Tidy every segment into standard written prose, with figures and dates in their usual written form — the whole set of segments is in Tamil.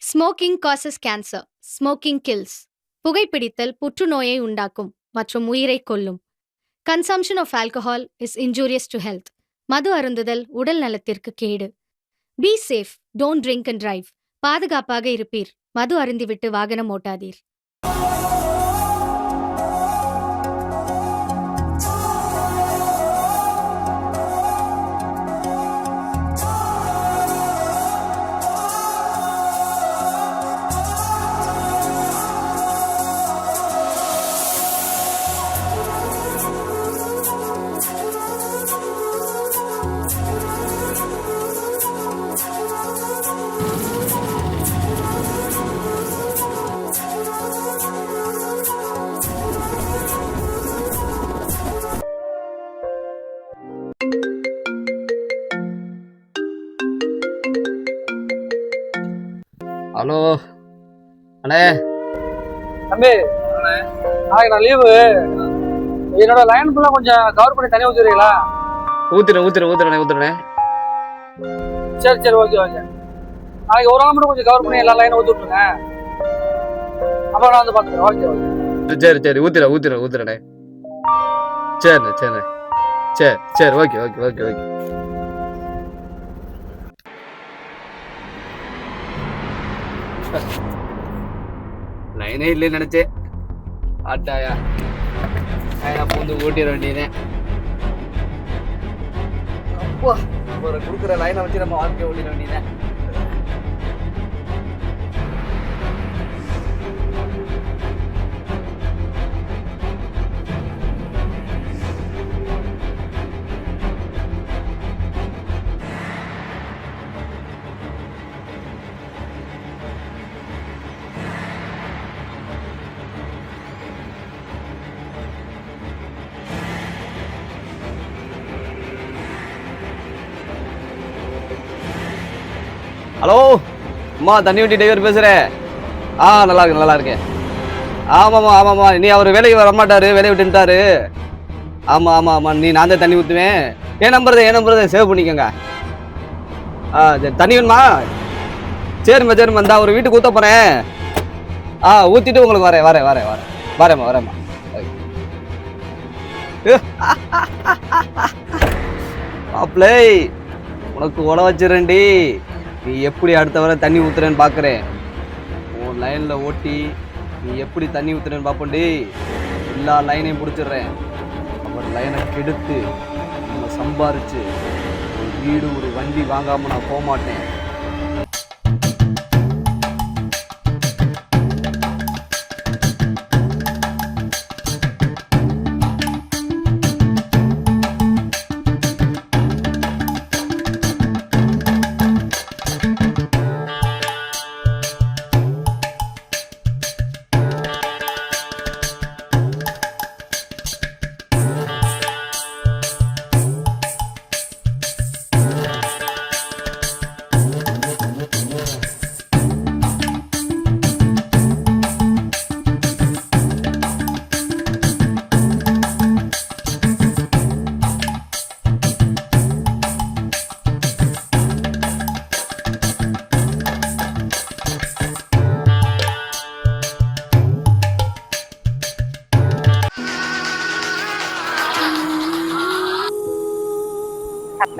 Smoking causes cancer. Smoking kills. புகைப்பிடித்தல் புற்றுநோயை உண்டாக்கும் மற்றும் உயிரை கொல்லும். Consumption of alcohol is injurious to health. மது அருந்துதல் உடல் நலத்திற்கு கேடு. Be safe, don't drink and drive. பாதுகாப்பாக இருப்பீர். மது அருந்திவிட்டு வாகனம் ஓட்டாதீர். ஹலோ அண்ணே. தம்பி, நாளைக்கு நான் லீவு. என்னோட லைன் ஃபுல்லாக கொஞ்சம் கவர் பண்ணி தனியாக ஊற்றிடுறீங்களா? ஊத்துறேன். சரி ஓகே. நாளைக்கு ஒரு ஆள் மட்டும் கொஞ்சம் கவர் பண்ணி எல்லா லைனும் ஊற்றி விட்டுருங்க. அப்புறம் நான் வந்து பார்த்துக்கிறேன். ஓகே. சரி ஊத்துறேண்ணே. சரி ஓகே. லைனே இல்லைன்னு நினைச்சேன். ஆட்டாயா பூந்து ஓட்டிட வேண்டியதேன். அப்பா ஒரு கொடுக்குற லைனை வச்சு நம்ம வாழ்க்கையை ஓட்டிட வேண்டியதேன். ஹலோ அம்மா, தண்ணி வண்டி டிரைவர் பேசுகிறேன். நல்லா இருக்கேன். ஆமாம்மா நீ அவர் வேலைக்கு வரமாட்டாரு, வேலையை விட்டுட்டாரு. ஆமாம் நான் தான் தண்ணி ஊற்றுவேன். ஏன் நம்புறதை சேவ் பண்ணிக்கோங்க. சரி, தண்ணி வேணுமா? சரிம்மா இந்தா ஒரு வீட்டுக்கு ஊற்ற போகிறேன். ஊற்றிட்டு உங்களுக்கு வரேம்மா. மாப்பிள்ளை, உனக்கு உட வச்சிடறேன்டி. நீ எப்படி அடுத்த வர தண்ணி ஊற்றுறேன்னு பார்க்குறேன். உன் லைனில் ஓட்டி நீ எப்படி தண்ணி ஊற்றுறேன்னு பார்ப்போண்டி. எல்லா லைனையும் பிடிச்சிடுறேன். அவர் லைனை கெடுத்து நம்ம சம்பாரிச்சு ஒரு வீடு ஒரு வண்டி வாங்காமல் நான் போக மாட்டேன்.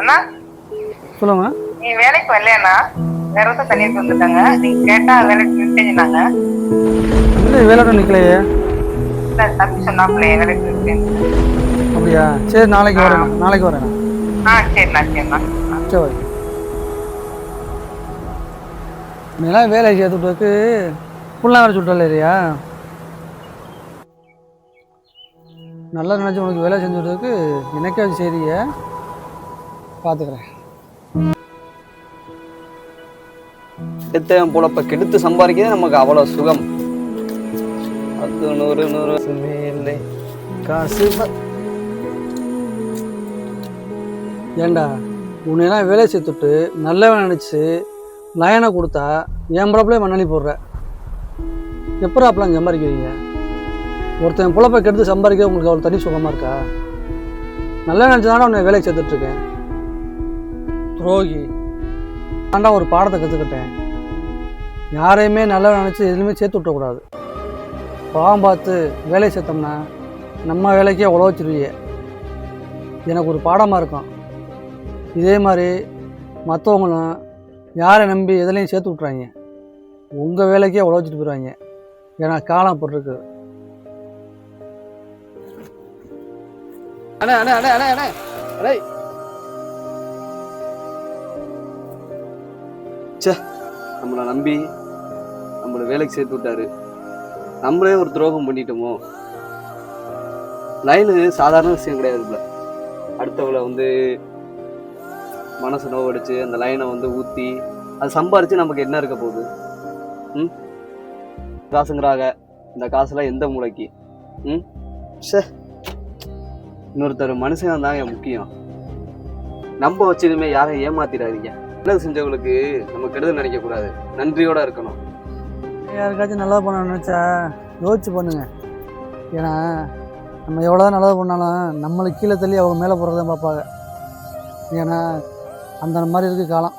அண்ணா, சொல்லுங்க. நீ வேலைக்கு வரலையாண்ணா? வேற ஒருத்தர் தனியாக வந்துட்டாங்க. நீங்க கேட்டா வேலைக்கு நின்றுனாங்க. இல்லை, வேலையோட நிற்கலையே. தம்பி சொன்னாப்லையே வேலைக்கு நிற்கிறேன். அப்படியா? சரி, நாளைக்கு வரேன். சரிண்ணா. சரி, நீலாம் வேலை சேர்த்துட்டு ஃபுல்லாக வேலை சுட்டால இல்லையா? நல்லா நினச்சி உனக்கு வேலை செஞ்சுட்டதுக்கு எனக்கே அது சரிங்க, பார்த்துக்கிறேன். எடுத்தேன் பொழப்ப கெடுத்து சம்பாதிக்கிறது நமக்கு அவ்வளோ சுகம். 10 100 இல்லை காசு. ஏண்டா, உன்னையெல்லாம் வேலை சேர்த்துட்டு நல்லவன் நினச்சி லைனை கொடுத்தா என் பொழப்பிலே மண்ணி போடுற. எப்போ அப்பெல்லாம் சம்பாதிக்கிறீங்க? ஒருத்தன் பொழப்பை கெடுத்து சம்பாதிக்க உங்களுக்கு அவ்வளோ தனி சுகமாக இருக்கா? நல்லா நினச்சி தானே உன்னை வேலைக்கு சேர்த்துட்ருக்கேன். துரோகி, ஆண்டா ஒரு பாடத்தை கற்றுக்கிட்டேன். யாரையுமே நல்லவன் நினச்சி எதுலையுமே சேர்த்து விட்டக்கூடாது. பாவம் பார்த்து வேலையை சேர்த்தோம்னா நம்ம வேலைக்கே உழவச்சிருவியே. எனக்கு ஒரு பாடமாக இருக்கும். இதே மாதிரி மற்றவங்களும் யாரை நம்பி எதுலையும் சேர்த்து விட்றாங்க, உங்கள் வேலைக்கே உழவச்சிட்டு போயிடுவாங்க. ஏன்னா காலம் அப்படி இருக்குது. அண்ணே அண்ணே அண்ணே அண்ணே அண்ணே அண்ணே சே, நம்மளை நம்பி நம்மளை வேலைக்கு சேர்த்து விட்டாரு, நம்மளே ஒரு துரோகம் பண்ணிட்டோமோ. லைனு சாதாரண விஷயம் கிடையாதுல்ல. அடுத்தவளை வந்து மனசு நோவடிச்சு அந்த லைனை வந்து ஊற்றி அது சம்பாரிச்சு நமக்கு என்ன இருக்க போகுது? காசுங்கிறாங்க, இந்த காசுலாம் எந்த மூளைக்கு? சே, இன்னொருத்தர் மனுஷன் தாங்க முக்கியம். நம்ப வச்சதுமே யாரையும் ஏமாத்திடாதீங்க. நல்லது செஞ்சவங்களுக்கு நம்ம கெடுதல் நினைக்கக்கூடாது, நன்றியோட இருக்கணும். யாருக்காச்சும் நல்லது பண்ண நினச்சா யோசிச்சு பண்ணுங்க. ஏன்னா நம்ம எவ்வளோ நல்லது பண்ணாலும் நம்மளுக்கு கீழே தள்ளி அவங்க மேலே போகிறத பார்ப்பாங்க. ஏன்னா அந்த மாதிரி இருக்குது காலம்.